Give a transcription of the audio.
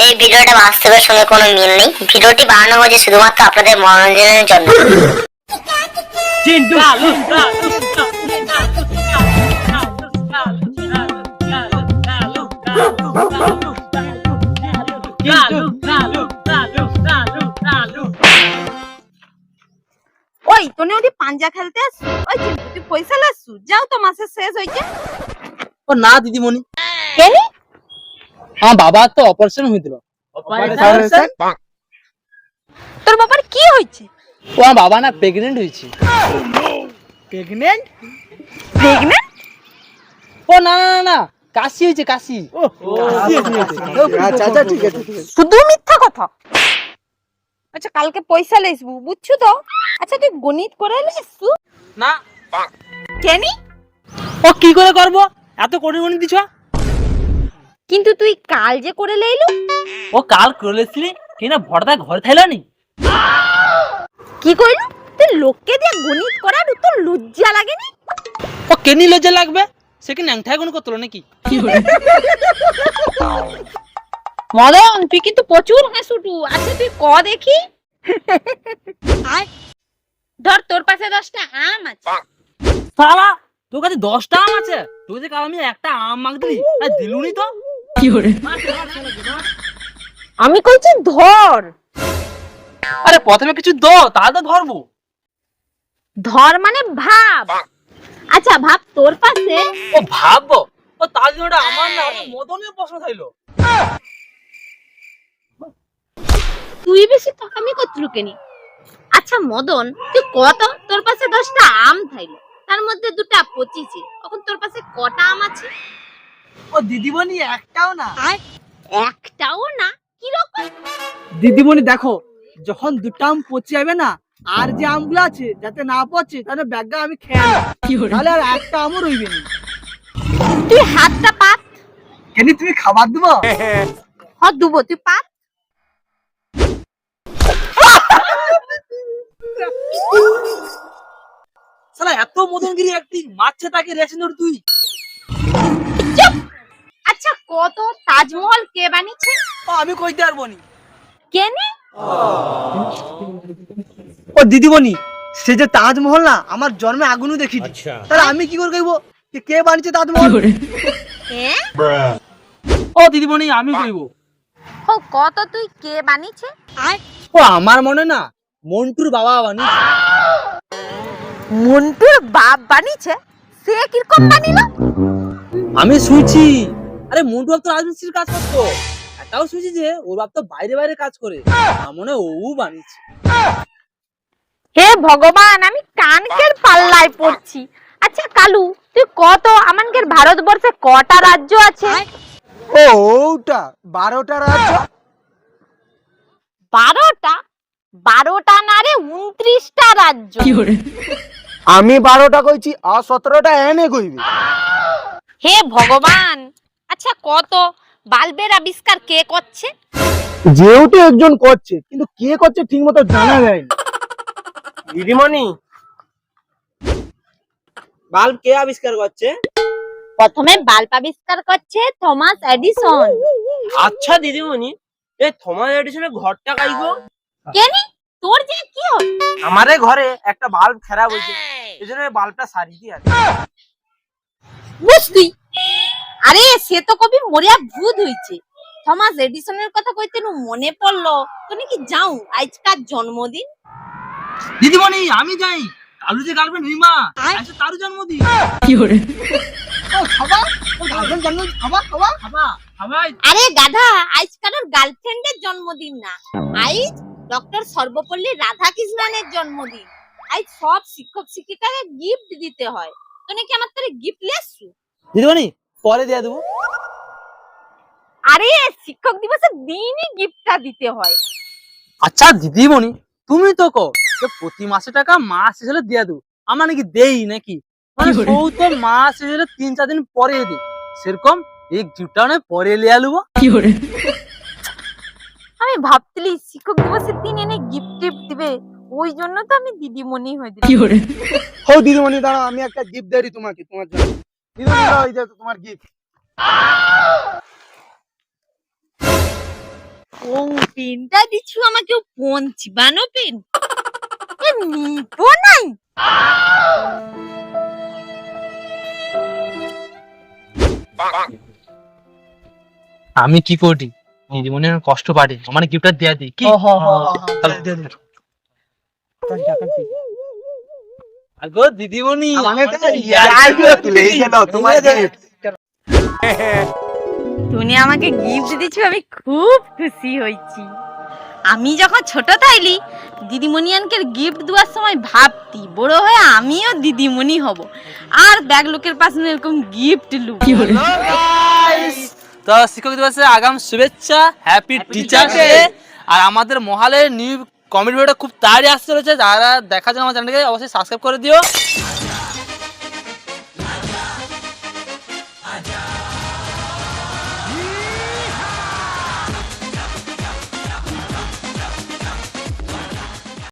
এই ভিডিওটা বাস্তবের সঙ্গে কোনো মিল নেই। ভিডিওটি বানানো হয়েছে শুধুমাত্র আপনাদের মনোরঞ্জনের জন্য। ওই তোনে ওটি পাঞ্জা খেলতে আসছু? ওই চিন্টু তুই পয়সা লাসছু? যাও তো মাসের শেষ হইছে। ও না দিদিমণি, কেনি? আমার বাবার তো অপারেশন হয়েছিল। তোর বাবার কি হইছে? ও আমার বাবা না প্রেগনেন্ট হয়েছে। প্রেগনেন্ট? ও না না না না, কাশি হয়েছে, কাশি। আচ্ছা ঠিক আছে। শুধু মিথ্যা কথা। আচ্ছা কালকে পয়সা লইছবু, বুঝছু তো? আচ্ছা তুই গণিত করে লইছু? না, কেনি? ও কি করে করবো, এত কোটি গণিত দিছ? কিন্তু তুই কাল যে করে লইলু? ও কাল করেছিলি কিনা ভরদা ঘরে থাইলো নি? কি কইলু? তুই লোককে দিয়ে গণিত করার তোর লজ্জা লাগেনি? ও কেনি লজ্জা লাগবে, সে কি ন্যাংঠায় গুণ করতো নাকি? মদন তুই কিন্তু প্রচুর হাসুটু। আচ্ছা তুই ক দেখি। ধর তোর পাশে 10টা আম আছে। শালা, তোর কাছে 10টা আম আছে? তুই যে কাল আমি একটা আম মাগলি, আর দিলুনি তো? আমি কইছি ধর। আরে প্রথমে কিছু দো, তাহলে ধরবো। ধর মানে ভাব। আচ্ছা ভাব তোর পাশে। ও ভাববো, ও তার জন্য ওটা আমার না, ওটা মদনের প্রশ্ন থাইলো। তুই বেশি ঠকামি করছলু কেনি? আচ্ছা মদন তুই কত তোর পাশে 10টা আম থাইলো, তার মধ্যে 2টা পচিছে, এখন তোর পাশে কটা আম আছে? ও দিদিমণি একটাও না। একটাও না? কি রকম? দিদিমণি দেখো, যখন দুটো আম পচে যাবে না, আর যে আমগুলো আছে যাতে না পচে তাহলে ব্যাগটা আমি খেয়ে নেব। তাহলে আর একটা আমও রইবে না। তুই হাতটা পাত। কেন তুমি খাবার দেবো? হ দুবো, তুই পাত। শালা এত মদনগিরি অ্যাক্টিং মারছে তাকে রেশন তুই। চুপ। আচ্ছা কত তাজমহল কে বানিয়েছে? ও আমি কইতে পারবো নি। কেনে? ও দিদিমণি, সে যে তাজমহল না আমার জন্মে আগুনও দেখিনি। তাহলে আমি কি করে কইবো যে কে বানিয়েছে তাজমহল? হ্যাঁ? ও দিদিমণি আমি কইবো। ও কত তুই কে বানিয়েছে? ও আমার মনে না মন্টুর বাবা বানিয়েছে। মন্টুর বাপ বানিয়েছে? সে কিরকম বানিলো? আমি শুনছি, আরে মন্টু বাপ তো রাজমিস্ত্রির কাজ করতো। এটাও শুনছি যে ওর বাপ তো বাইরে বাইরে কাজ করে, আমার মনে হয় ও বানিয়েছে। হে ভগবান, আমি কানকের পাল্লায় পড়ছি। আচ্ছা কালু তুই কত আমানকের ভারতবর্ষে কটা রাজ্য আছে? ও ওটা 12টা রাজ্য। 12টা? 12টা না রে, 29টা রাজ্য। আমি 12টা কইছি, আর 17টা এনে কইবি। হে ভগবান। আচ্ছা কত বাল্বের আবিষ্কার কে করছে? যেহেতু একজন করছে, কিন্তু কে করছে ঠিক মতো জানা যায় না। দিদিমণি, বাল্ব কে আবিষ্কার করছে? প্রথমে বাল্ব আবিষ্কার করছে থমাস এডিসন। আচ্ছা দিদিমণি, এই থমাস এডিসনের ঘরটা কাইগো? কেনি? তোর যে কি হয়? আমারে ঘরে একটা বাল্ব খারাপ হয়েছে, এজন্য এই বাল্বটা সারিয়ে দিয়ে আসি। বুঝলি? আরে সে তো কবি মরিয়া ভূত হইছে। থমাস এডিসনের কথা কইতে মনে পড়লো, তুমি কি যাও আজকার জন্মদিন? দিদিমণি আমি যাই, কালু যে গার্লফ্রেন্ড রিমা আচ্ছা তারও জন্মদিন। ও খাবার, ও গার্লফ্রেন্ড জন্ম খাবার খাবার খাবা খাবাই। আরে গাধা, আজ কারোর গার্লফ্রেন্ডের জন্মদিন না, আজ ডক্টর সর্বপল্লী রাধাকৃষ্ণনের জন্মদিন। আজ সব শিক্ষক শিক্ষিকাকে গিফট দিতে হয়। তুমি কি আমার তোরে গিফট লেসু? দিদিমণি পরে দিয়ে দেবো। আরে শিক্ষক দিবসের দিনই গিফটটা দিতে হয়। আচ্ছা দিদিমণি তুমি তো কো যে প্রতি মাসে টাকা মাস শেষ হলে দিয়ে দেবো, আমার নাকি দেই নাকি? মানে সৌ তো মাস শেষ হলে 3-4 দিন পরে দিই, সেরকম এই গিফটটা না পরে লিয়া লুবো। আমি ভাবছিলি শিক্ষক দিবসের দিন এনে গিফট টিফট দিবে, ওই জন্য তো আমি দিদিমণি হয়ে দিলাম। হো দিদিমণি দাঁড়াও, আমি একটা গিফট দেই তোমাকে, তোমার জন্য। দিদিমণি দাও, এই যে তোমার গিফট। ও পেনটা দিচ্ছু আমাকে পঞ্চিবানো পেন নিবো নাই। আমি কি করি দিদিমণি আমার কষ্ট পারে আমার গিফটটা দেয়া দিই কি তাহলে দিয়ে দে। আগো দিদিমণি তুমি আমাকে গিফট দিচ্ছ, আমি খুব খুশি হয়েছি। আমি যখন ছোট থাইলি দিদিমণি আনকে গিফট দেওয়ার সময় ভাবতি বড় হয়ে আমিও দিদিমণি হব আর ব্যাগ লোকের পাশে এরকম গিফট লুক। তো শিক্ষক দিবসে আগাম শুভেচ্ছা, হ্যাপি টিচার্স ডে। আর আমাদের মহালের নিউ কমেডি ভিডিওটা খুব তাড়াতাড়ি আসতে চলেছে, যারা দেখার জন্য আমার চ্যানেলকে অবশ্যই সাবস্ক্রাইব করে দিও।